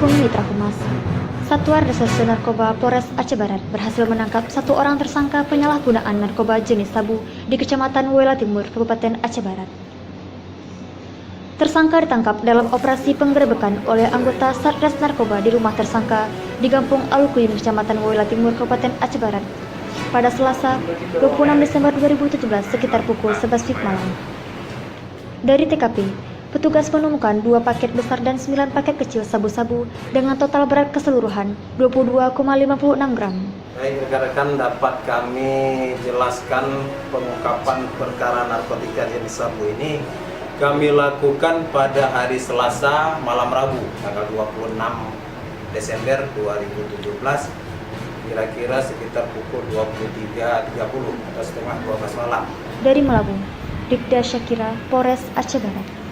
Assalamualaikum Mitra Humas. Satuan Reserse Narkoba Polres Aceh Barat berhasil menangkap satu orang tersangka penyalahgunaan narkoba jenis sabu di Kecamatan Wela Timur, Kabupaten Aceh Barat. Tersangka ditangkap dalam operasi penggerebekan oleh anggota Satgas Narkoba di rumah tersangka di Kampung Alukuin, Kecamatan Wela Timur, Kabupaten Aceh Barat pada Selasa 26 Desember 2017 sekitar pukul 11 malam. Dari TKP, petugas menemukan 2 paket besar dan 9 paket kecil sabu-sabu dengan total berat keseluruhan 22,56 gram. Baik, rekan-rekan, dapat kami jelaskan pengungkapan perkara narkotika jenis sabu ini kami lakukan pada hari Selasa malam Rabu tanggal 26 Desember 2017 kira-kira sekitar pukul 23.30 atau setengah 12 malam. Dari Melabung, Dikda Syakira, Polres Aceh Barat.